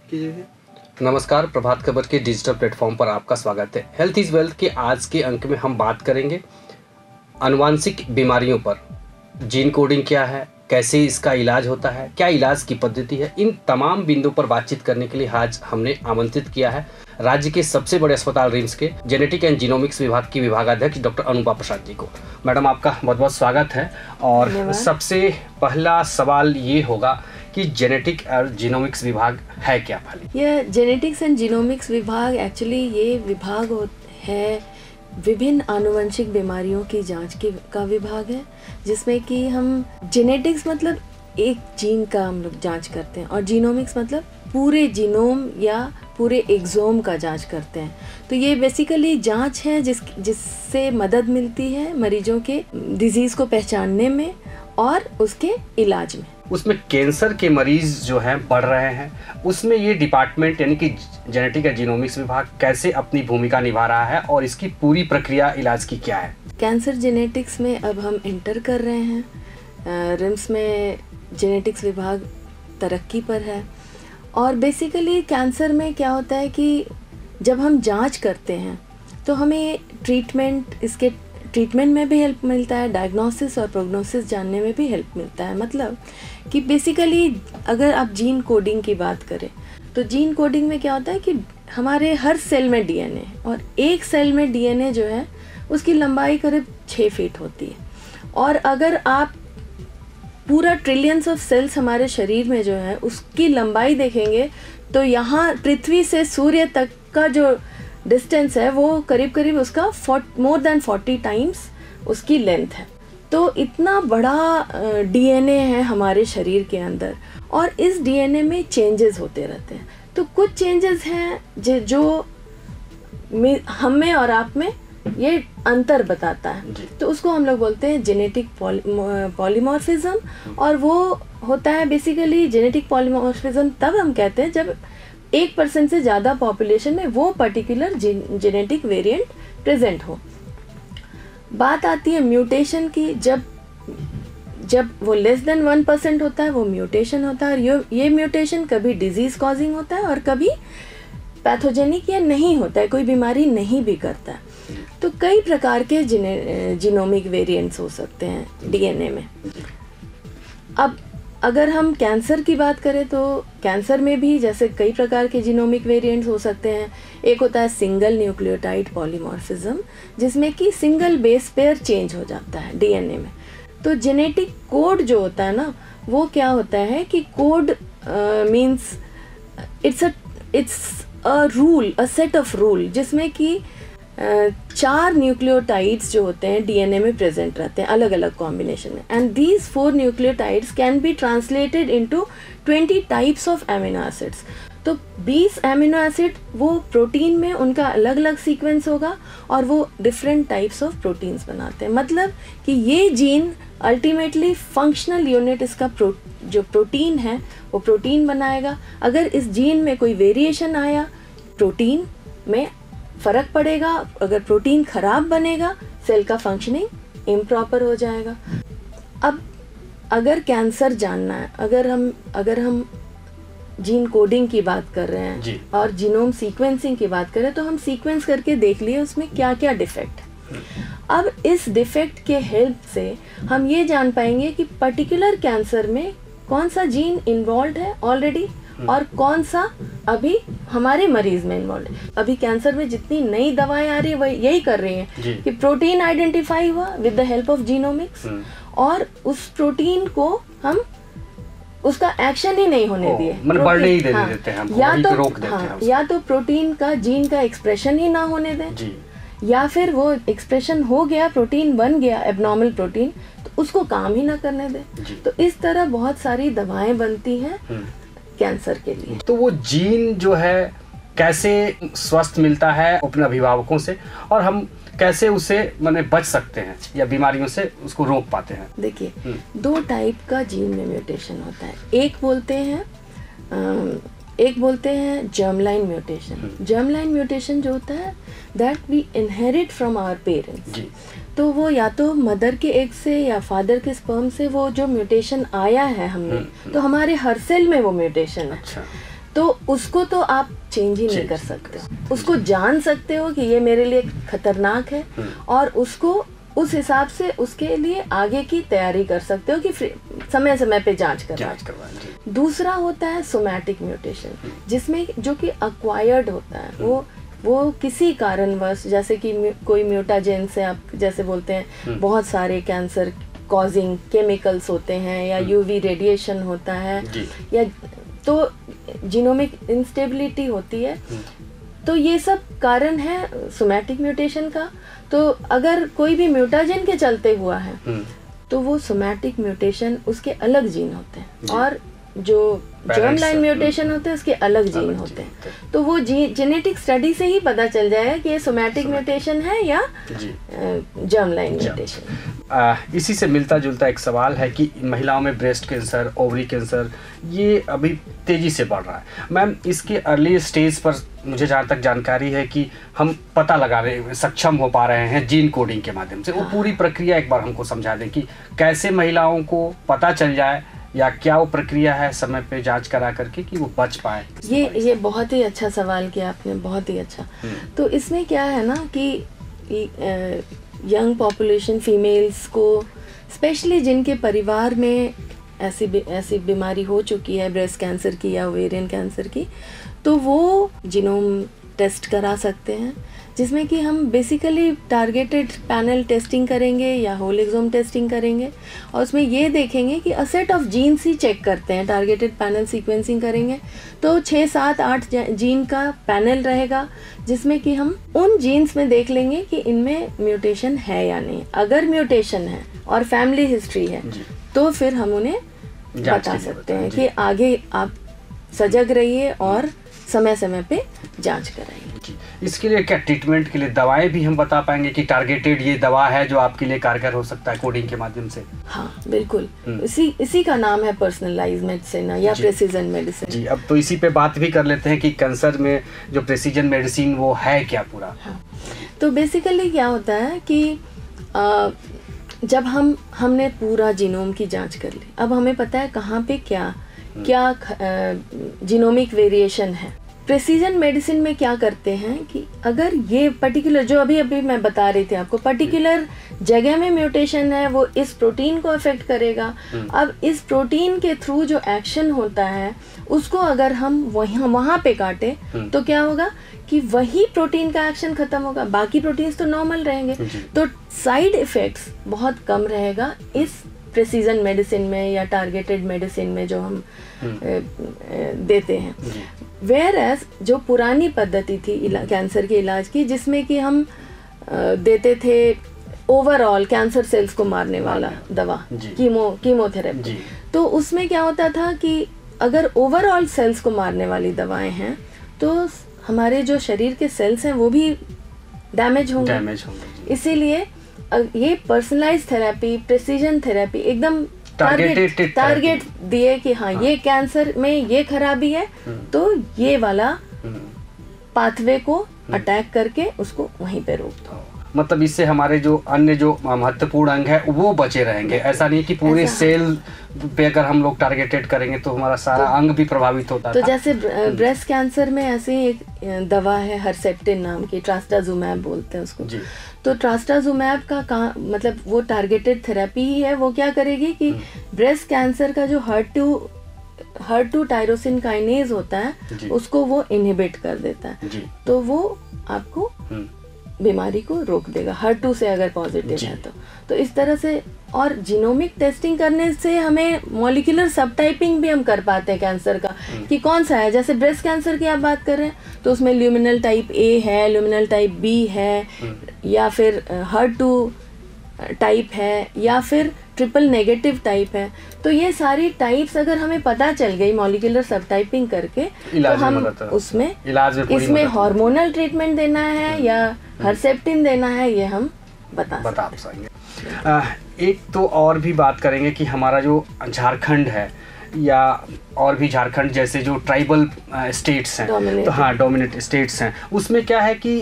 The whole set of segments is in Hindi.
कीजिए। नमस्कार, प्रभात खबर के डिजिटल प्लेटफॉर्म पर आपका स्वागत है। हेल्थ इज़ वेल्थ के आज के अंक में हम बात करेंगे आनुवांशिक बीमारियों पर। जीन कोडिंग क्या है, कैसे इसका इलाज होता है, क्या इलाज की पद्धति है, इन तमाम बिंदुओं पर बातचीत करने के लिए आज हमने आमंत्रित किया है राज्य के सबसे बड़े अस्पताल रिम्स के जेनेटिक एंड जीनोमिक्स विभाग की विभागाध्यक्ष डॉक्टर अनुपा प्रसाद जी को। मैडम, आपका बहुत बहुत स्वागत है। और सबसे पहला सवाल ये होगा कि जेनेटिक और जीनोमिक्स विभाग है क्या? पहले यह जेनेटिक्स एंड जीनोमिक्स विभाग एक्चुअली ये विभाग है विभिन्न आनुवंशिक बीमारियों की जांच का विभाग है, जिसमें कि हम जेनेटिक्स मतलब एक जीन का हम लोग जांच करते हैं और जीनोमिक्स मतलब पूरे जीनोम या पूरे एक्सोम का जांच करते हैं। तो ये बेसिकली जांच है जिससे मदद मिलती है मरीजों के डिजीज़ को पहचानने में और उसके इलाज में। उसमें कैंसर के मरीज जो हैं बढ़ रहे हैं, उसमें ये डिपार्टमेंट यानी कि जेनेटिक या जीनोमिक्स विभाग कैसे अपनी भूमिका निभा रहा है और इसकी पूरी प्रक्रिया इलाज की क्या है? कैंसर जेनेटिक्स में अब हम इंटर कर रहे हैं। रिम्स में जेनेटिक्स विभाग तरक्की पर है और बेसिकली कैंसर में क्या होता है कि जब हम जांच करते हैं तो हमें ट्रीटमेंट में भी हेल्प मिलता है, डायग्नोसिस और प्रोग्नोसिस जानने में भी हेल्प मिलता है। मतलब कि बेसिकली अगर आप जीन कोडिंग की बात करें तो जीन कोडिंग में क्या होता है कि हमारे हर सेल में डीएनए, और एक सेल में डीएनए जो है उसकी लंबाई करीब 6 फीट होती है। और अगर आप पूरा ट्रिलियंस ऑफ सेल्स हमारे शरीर में जो है उसकी लंबाई देखेंगे तो यहाँ पृथ्वी से सूर्य तक का जो डिस्टेंस है वो करीब करीब उसका मोर देन 40 टाइम्स उसकी लेंथ है। तो इतना बड़ा डीएनए है हमारे शरीर के अंदर और इस डीएनए में चेंजेस होते रहते हैं। तो कुछ चेंजेस हैं जो हम में और आप में ये अंतर बताता है, तो उसको हम लोग बोलते हैं जेनेटिक पॉलीमॉर्फिज्म। और वो होता है बेसिकली जेनेटिक पॉलीमॉर्फिज्म तब हम कहते हैं जब 1% से ज़्यादा पॉपुलेशन में वो पर्टिकुलर जेनेटिक वेरिएंट प्रेजेंट हो। बात आती है म्यूटेशन की। जब वो लेस देन 1% होता है वो म्यूटेशन होता है, और ये म्यूटेशन कभी डिजीज़ कॉजिंग होता है और कभी पैथोजेनिक या नहीं होता है, कोई बीमारी नहीं भी करता है। तो कई प्रकार के जीनोमिक वेरिएंट्स हो सकते हैं डीएनए में। अब अगर हम कैंसर की बात करें तो कैंसर में भी जैसे कई प्रकार के जीनोमिक वेरिएंट्स हो सकते हैं। एक होता है सिंगल न्यूक्लियोटाइड पॉलीमॉर्फिज्म, जिसमें कि सिंगल बेस पेयर चेंज हो जाता है डीएनए में। तो जेनेटिक कोड जो होता है ना, वो क्या होता है कि code means it's a rule, a set of rule, जिसमें कि 4 न्यूक्लियोटाइड्स जो होते हैं डीएनए में प्रेजेंट रहते हैं अलग अलग कॉम्बिनेशन में। And these 4 nucleotides can be translated into 20 types of amino acids. तो 20 एमिनो एसिड वो प्रोटीन में उनका अलग अलग सीक्वेंस होगा और वो डिफरेंट टाइप्स ऑफ प्रोटीन्स बनाते हैं। मतलब कि ये जीन अल्टीमेटली फंक्शनल यूनिट इसका जो प्रोटीन है वो प्रोटीन बनाएगा। अगर इस जीन में कोई वेरिएशन आया प्रोटीन में फ़र्क पड़ेगा। अगर प्रोटीन ख़राब बनेगा सेल का फंक्शनिंग इम्प्रॉपर हो जाएगा। अब अगर कैंसर जानना है, अगर हम जीन कोडिंग की बात कर रहे हैं और जीनोम सीक्वेंसिंग की बात करें तो हम सीक्वेंस करके देख लिए उसमें क्या क्या डिफेक्ट है। अब इस डिफेक्ट के हेल्प से हम ये जान पाएंगे कि पर्टिकुलर कैंसर में कौन सा जीन इन्वॉल्व है ऑलरेडी और कौन सा अभी हमारे मरीज में इन्वॉल्व है। अभी कैंसर में जितनी नई दवाएं आ रही है वही यही कर रही हैं कि प्रोटीन आइडेंटिफाई हुआ with the help of genomics और उस प्रोटीन को हम उसका एक्शन ही नहीं होने दिए, बढ़ने ही देते हैं हमको, रोक देते हैं। या तो प्रोटीन का जीन का एक्सप्रेशन ही ना होने दें, या फिर वो एक्सप्रेशन हो गया, प्रोटीन बन गया एबनॉर्मल प्रोटीन, तो उसको काम ही ना करने दें। तो इस तरह बहुत सारी दवाएं बनती हैं कैंसर के लिए। तो वो जीन जो है कैसे स्वस्थ मिलता है अपने अभिभावकों से और हम कैसे उसे बच सकते हैं या बीमारियों से उसको रोक पाते हैं? देखिए 2 टाइप का जीन में म्यूटेशन होता है। एक बोलते हैं जर्मलाइन म्यूटेशन। जर्मलाइन म्यूटेशन जो होता है that we inherit from our parents. तो वो या तो मदर के एग से या फादर के स्पर्म से वो जो म्यूटेशन आया है हमने, तो हमारे हर सेल में वो म्यूटेशन है। तो उसको तो आप चेंज ही नहीं कर सकते हो। उसको जान सकते हो कि ये मेरे लिए खतरनाक है और उसको उस हिसाब से उसके लिए आगे की तैयारी कर सकते हो कि समय समय पे जांच करवाएं। दूसरा होता है सोमैटिक म्यूटेशन, जिसमें जो कि अक्वायर्ड होता है, वो किसी कारणवश, जैसे कि कोई म्यूटाजेन से आप जैसे बोलते हैं बहुत सारे कैंसर कॉजिंग केमिकल्स होते हैं या यूवी रेडिएशन होता है या तो जीनोमिक इंस्टेबिलिटी होती है, तो ये सब कारण है सोमैटिक म्यूटेशन का। तो अगर कोई भी म्यूटाजेन के चलते हुआ है तो वो सोमैटिक म्यूटेशन उसके अलग जीन होते हैं और जो जर्म लाइन म्यूटेशन होते हैं उसके अलग जीन होते हैं। तो वो जेनेटिक स्टडी से ही पता चल जाएगा कि ये सोमैटिक म्यूटेशन है या जर्म लाइन म्यूटेशन। इसी से मिलता जुलता एक सवाल है कि महिलाओं में ब्रेस्ट कैंसर, ओवरी कैंसर ये अभी तेजी से बढ़ रहा है। मैम, इसके अर्ली स्टेज पर मुझे जहाँ तक जानकारी है कि हम पता लगा रहे, सक्षम हो पा रहे हैं जीन कोडिंग के माध्यम से। वो पूरी प्रक्रिया एक बार हमको समझा दें कि कैसे महिलाओं को पता चल जाए या क्या वो प्रक्रिया है समय पे जांच करा करके कि वो बच पाए। ये बहुत ही अच्छा सवाल किया आपने, बहुत ही अच्छा। तो इसमें क्या है ना कि यंग पॉपुलेशन फीमेल्स को, स्पेशली जिनके परिवार में ऐसी बीमारी हो चुकी है ब्रेस्ट कैंसर की या ओवेरियन कैंसर की, तो वो जीनोम टेस्ट करा सकते हैं, जिसमें कि हम बेसिकली टारगेटेड पैनल टेस्टिंग करेंगे या होल एक्सोम टेस्टिंग करेंगे और उसमें ये देखेंगे कि अ सेट ऑफ जीन्स ही चेक करते हैं। टारगेटेड पैनल सीक्वेंसिंग करेंगे तो 6, 7, 8 जीन का पैनल रहेगा, जिसमें कि हम उन जीन्स में देख लेंगे कि इनमें म्यूटेशन है या नहीं। अगर म्यूटेशन है और फैमिली हिस्ट्री है तो फिर हम उन्हें बता सकते हैं कि आगे आप सजग रहिए और समय समय पे जांच कराइए। इसके लिए क्या ट्रीटमेंट के लिए दवाएं भी हम बता पाएंगे कि टारगेटेड ये दवा है जो आपके लिए कारगर हो सकता है कोडिंग के माध्यम से? हाँ बिल्कुल, इसी का नाम है पर्सनलाइज्ड मेडिसिन या प्रेसिजन मेडिसिन। जी, अब तो इसी पे बात भी कर लेते हैं कि कैंसर में जो प्रेसिजन मेडिसिन वो है क्या पूरा? हाँ, तो बेसिकली क्या होता है कि जब हमने पूरा जीनोम की जांच कर ली, अब हमें पता है कहाँ पे क्या जीनोमिक वेरिएशन है। प्रेसिजन मेडिसिन में क्या करते हैं कि अगर ये पर्टिकुलर, जो अभी मैं बता रही थी आपको, पर्टिकुलर जगह में म्यूटेशन है, वो इस प्रोटीन को अफेक्ट करेगा। अब इस प्रोटीन के थ्रू जो एक्शन होता है उसको अगर हम वहाँ पे काटे तो क्या होगा कि वही प्रोटीन का एक्शन खत्म होगा, बाकी प्रोटीन्स तो नॉर्मल रहेंगे। तो साइड इफेक्ट्स बहुत कम रहेगा इस प्रेसिजन मेडिसिन में या टारगेटेड मेडिसिन में जो हम देते हैं। वेयरएज जो पुरानी पद्धति थी कैंसर के इलाज की, जिसमें कि हम देते थे ओवरऑल कैंसर सेल्स को मारने वाला दवा, कीमोथेरेपी, तो उसमें क्या होता था कि अगर ओवरऑल सेल्स को मारने वाली दवाएं हैं तो हमारे जो शरीर के सेल्स हैं वो भी डैमेज होंगे। इसीलिए ये पर्सनलाइज्ड थेरेपी, प्रेसिजन थेरेपी एकदम टारगेट दिए कि हाँ ये कैंसर में ये खराबी है तो ये वाला पाथवे को अटैक करके उसको वहीं पे रोक दो। मतलब इससे हमारे जो अन्य जो महत्वपूर्ण अंग है वो बचे रहेंगे। ऐसा नहीं कि पूरे सेल पे अगर हम लोग टारगेटेड करेंगे तो हमारा सारा अंग भी प्रभावित होता है। तो जैसे ब्रेस्ट कैंसर में ऐसे ही एक दवा है हर्सेप्टिन नाम की, ट्रास्टाजुमैब बोलते हैं उसको। तो ट्रास्टाजुमैब का मतलब वो टारगेटेड थेरेपी ही है। वो क्या करेगी कि ब्रेस्ट कैंसर का जो HER2 टायरोसिन काइनेज होता है उसको वो इनहिबिट कर देता है, तो वो आपको बीमारी को रोक देगा, HER2 से अगर पॉजिटिव है तो इस तरह से। और जीनोमिक टेस्टिंग करने से हमें मॉलिक्यूलर सबटाइपिंग भी हम कर पाते हैं कैंसर का कि कौन सा है। जैसे ब्रेस्ट कैंसर की आप बात कर रहे हैं तो उसमें ल्यूमिनल टाइप A है, ल्यूमिनल टाइप B है, या फिर HER2 टाइप है, या फिर ट्रिपल नेगेटिव टाइप है। तो ये सारी टाइप्स अगर हमें पता चल गई मॉलिक्यूलर सबटाइपिंग करके तो हम उसमें इसमें हार्मोनल ट्रीटमेंट देना है या हर्सेप्टिन देना है, ये हम बता सकेंगे। एक तो और भी बात करेंगे कि हमारा जो झारखंड है या और भी झारखंड जैसे जो ट्राइबल स्टेट्स हैं, तो हाँ डोमिनेट स्टेट्स हैं, उसमें क्या है कि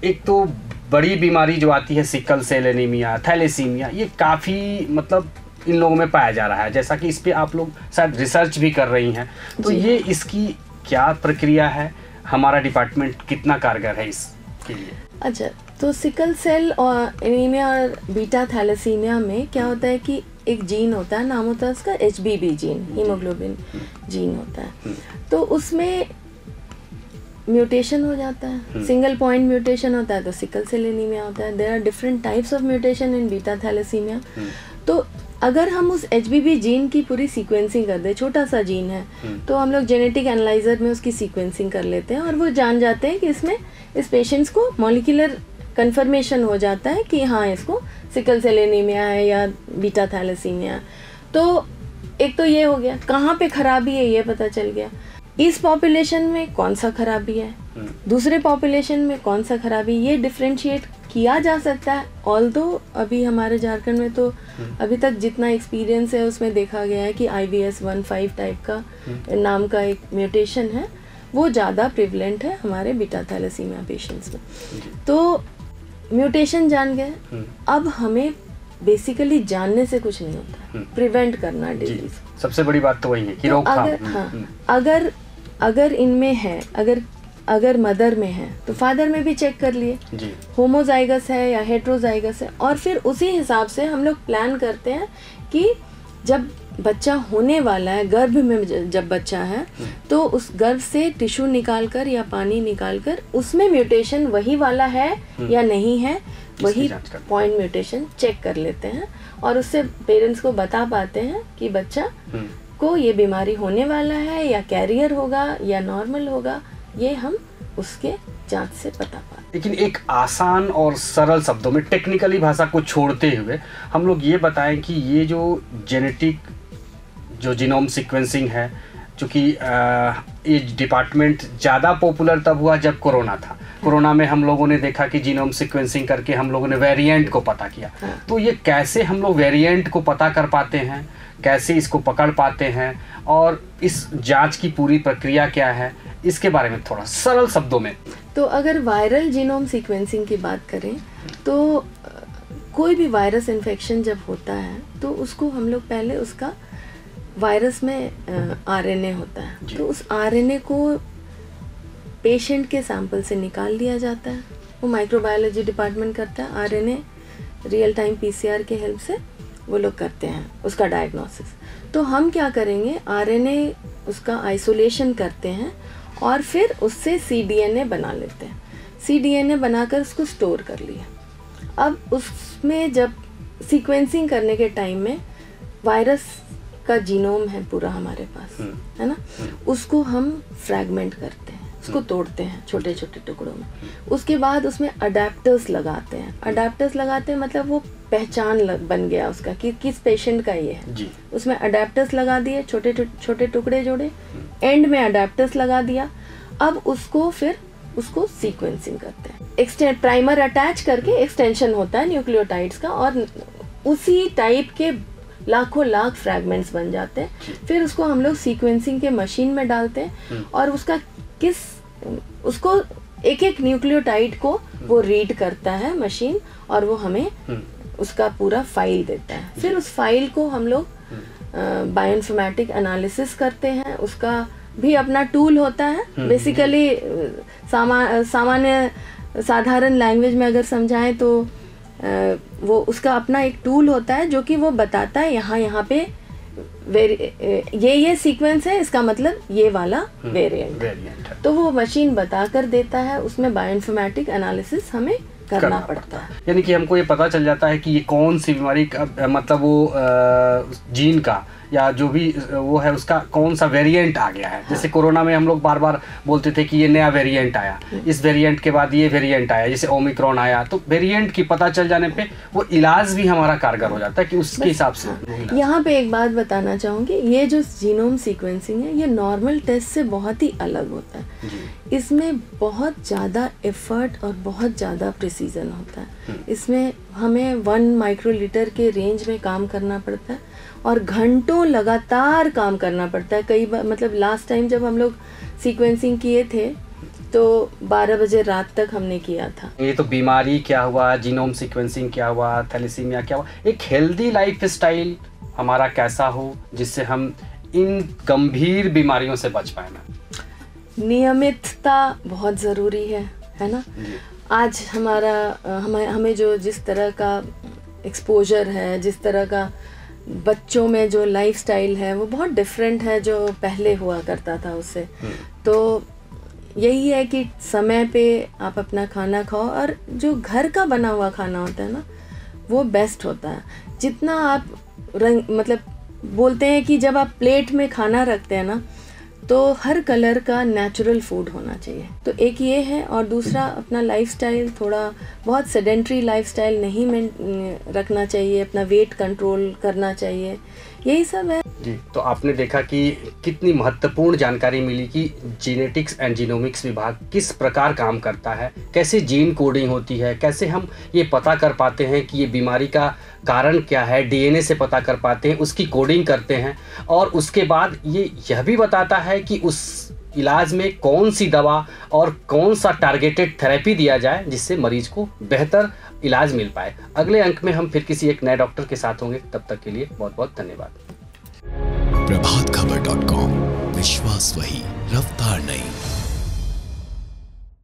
एक तो बड़ी बीमारी जो आती है सिकल सेल एनीमिया, थैलेसीमिया, ये काफ़ी मतलब इन लोगों में पाया जा रहा है। जैसा कि इस पे आप लोग शायद रिसर्च भी कर रही हैं, तो ये इसकी क्या प्रक्रिया है, हमारा डिपार्टमेंट कितना कारगर है इसके लिए? अच्छा, तो सिकल सेल और एनीमिया और बीटा थैलेसीमिया में क्या होता है कि एक जीन होता है, नाम होता है उसका HBB जीन, हीमोग्लोबिन जीन होता है। तो उसमें म्यूटेशन हो जाता है, सिंगल पॉइंट म्यूटेशन होता है तो सिकल सेल एनीमिया होता है। There are different types of mutation in beta thalassaemia. तो अगर हम उस HBB जीन की पूरी सीक्वेंसिंग कर दे, छोटा सा जीन है, तो हम लोग जेनेटिक एनालाइजर में उसकी सीक्वेंसिंग कर लेते हैं और वो जान जाते हैं कि इसमें इस पेशेंट्स को मॉलिक्यूलर कंफर्मेशन हो जाता है कि हाँ इसको सिकल सेल एनीमिया है या बीटा थैलेसीमिया है। तो एक तो ये हो गया, कहाँ पे खराबी है ये पता चल गया, इस पॉपुलेशन में कौन सा खराबी है, दूसरे पॉपुलेशन में कौन सा खराबी, ये डिफ्रेंशिएट किया जा सकता है। ऑल्दो अभी हमारे झारखंड में तो अभी तक जितना एक्सपीरियंस है उसमें देखा गया है कि IVS 15 टाइप का नाम का एक म्यूटेशन है, वो ज़्यादा प्रिवलेंट है हमारे बीटा थैलेसीमिया पेशेंट्स में। तो म्यूटेशन जान गए, अब हमें बेसिकली जानने से कुछ नहीं होता, प्रिवेंट करना डिजीज। सबसे बड़ी बात तो वही है कि रोकथाम। हाँ, अगर इनमें है, अगर मदर में है तो फादर में भी चेक कर लिए होमोजाइगस है या हेट्रोजाइगस है, और फिर उसी हिसाब से हम लोग प्लान करते हैं कि जब बच्चा होने वाला है, गर्भ में जब बच्चा है, तो उस गर्भ से टिश्यू निकालकर या पानी निकालकर उसमें म्यूटेशन वही वाला है या नहीं है, वही पॉइंट म्यूटेशन चेक कर लेते हैं और उससे पेरेंट्स को बता पाते हैं कि बच्चा को ये बीमारी होने वाला है या कैरियर होगा या नॉर्मल होगा, ये हम उसके जांच से पता पाते। लेकिन एक आसान और सरल शब्दों में, टेक्निकली भाषा को छोड़ते हुए हम लोग ये बताएं कि ये जो जेनेटिक जो जीनोम सीक्वेंसिंग है, चूँकि ये डिपार्टमेंट ज़्यादा पॉपुलर तब हुआ जब कोरोना था। कोरोना में हम लोगों ने देखा कि जीनोम सीक्वेंसिंग करके हम लोगों ने वेरिएंट को पता किया। तो ये कैसे हम लोग वेरिएंट को पता कर पाते हैं, कैसे इसको पकड़ पाते हैं, और इस जांच की पूरी प्रक्रिया क्या है, इसके बारे में थोड़ा सरल शब्दों में। तो अगर वायरल जीनोम सीक्वेंसिंग की बात करें तो कोई भी वायरस इन्फेक्शन जब होता है तो उसको हम लोग पहले उसका वायरस में RNA होता है, तो उस RNA को पेशेंट के सैंपल से निकाल लिया जाता है। वो माइक्रोबायोलॉजी डिपार्टमेंट करता है, RNA रियल टाइम PCR के हेल्प से वो लोग करते हैं उसका डायग्नोसिस। तो हम क्या करेंगे, RNA उसका आइसोलेशन करते हैं और फिर उससे cDNA बना लेते हैं। cDNA बनाकर उसको स्टोर कर लिया। अब उसमें जब सीक्वेंसिंग करने के टाइम में वायरस का जीनोम है पूरा हमारे पास, है ना, उसको हम फ्रैगमेंट करते हैं, उसको तोड़ते हैं छोटे छोटे टुकड़ों में। उसके बाद उसमें अडेप्टर्स लगाते हैं। अडेप्टर्स लगाते हैं मतलब वो पहचान बन गया उसका कि किस पेशेंट का ये है जी। उसमें अडेप्टर्स लगा दिए, छोटे छोटे टुकड़े जोड़े, एंड में अडेप्टर्स लगा दिया। अब उसको फिर उसको सीक्वेंसिंग करते हैं, प्राइमर अटैच करके एक्सटेंशन होता है न्यूक्लियोटाइड्स का, और उसी टाइप के लाखों लाख फ्रैगमेंट्स बन जाते हैं। फिर उसको हम लोग सीक्वेंसिंग के मशीन में डालते हैं और उसको एक एक न्यूक्लियोटाइड को वो रीड करता है मशीन, और वो हमें उसका पूरा फाइल देता है। फिर उस फाइल को हम लोग बायोइन्फॉर्मेटिक एनालिसिस करते हैं। उसका भी अपना टूल होता है। बेसिकली सामान्य साधारण लैंग्वेज में अगर समझाएं तो वो उसका अपना एक टूल होता है जो कि वो बताता है यहाँ पे ये सीक्वेंस है, इसका मतलब ये वाला वेरिएंट है। तो वो मशीन बताकर देता है, उसमें बायोइन्फॉर्मेटिक एनालिसिस हमें करना पड़ता है। यानी कि हमको ये पता चल जाता है कि ये कौन सी बीमारी का, मतलब वो जीन का या जो भी वो है उसका कौन सा वेरिएंट आ गया है। जैसे कोरोना में हम लोग बार बार बोलते थे कि ये नया वेरिएंट आया, इस वेरिएंट के बाद ये वेरिएंट आया, जैसे ओमिक्रॉन आया। तो वेरिएंट की पता चल जाने पे वो इलाज भी हमारा कारगर हो जाता है कि उसके हिसाब से। यहाँ पे एक बात बताना चाहूँगी, ये जो जीनोम सीक्वेंसिंग है ये नॉर्मल टेस्ट से बहुत ही अलग होता है। इसमें बहुत ज़्यादा एफर्ट और बहुत ज़्यादा प्रिसीजन होता है। इसमें हमें 1 माइक्रोलीटर के रेंज में काम करना पड़ता है और घंटों लगातार काम करना पड़ता है। कई बार मतलब लास्ट टाइम जब हम लोग सीक्वेंसिंग किए थे तो 12 बजे रात तक हमने किया था। ये तो बीमारी क्या हुआ, जीनोम सीक्वेंसिंग क्या हुआ, थैलेसीमिया क्या हुआ, एक हेल्दी लाइफ स्टाइल हमारा कैसा हो जिससे हम इन गंभीर बीमारियों से बच पाए। नियमितता बहुत ज़रूरी है ना। आज हमें जो जिस तरह का एक्सपोजर है, जिस तरह का बच्चों में जो लाइफस्टाइल है, वो बहुत डिफरेंट है जो पहले हुआ करता था उससे। तो यही है कि समय पे आप अपना खाना खाओ, और जो घर का बना हुआ खाना होता है ना, वो बेस्ट होता है। जितना आप मतलब बोलते हैं कि जब आप प्लेट में खाना रखते हैं ना, तो हर कलर का नेचुरल फूड होना चाहिए। तो एक ये है, और दूसरा अपना लाइफस्टाइल थोड़ा बहुत सेडेंट्री लाइफस्टाइल नहीं रखना चाहिए, अपना वेट कंट्रोल करना चाहिए, यही सब है जी। तो आपने देखा कि कितनी महत्वपूर्ण जानकारी मिली कि जेनेटिक्स एंड जीनोमिक्स विभाग किस प्रकार काम करता है, कैसे जीन कोडिंग होती है, कैसे हम ये पता कर पाते हैं कि ये बीमारी का कारण क्या है, डीएनए से पता कर पाते हैं, उसकी कोडिंग करते हैं, और उसके बाद ये यह भी बताता है कि उस इलाज में कौन सी दवा और कौन सा टारगेटेड थेरेपी दिया जाए जिससे मरीज को बेहतर इलाज मिल पाए। अगले अंक में हम फिर किसी एक नए डॉक्टर के साथ होंगे, तब तक के लिए बहुत बहुत धन्यवाद। प्रभातखबर.com, विश्वास वही,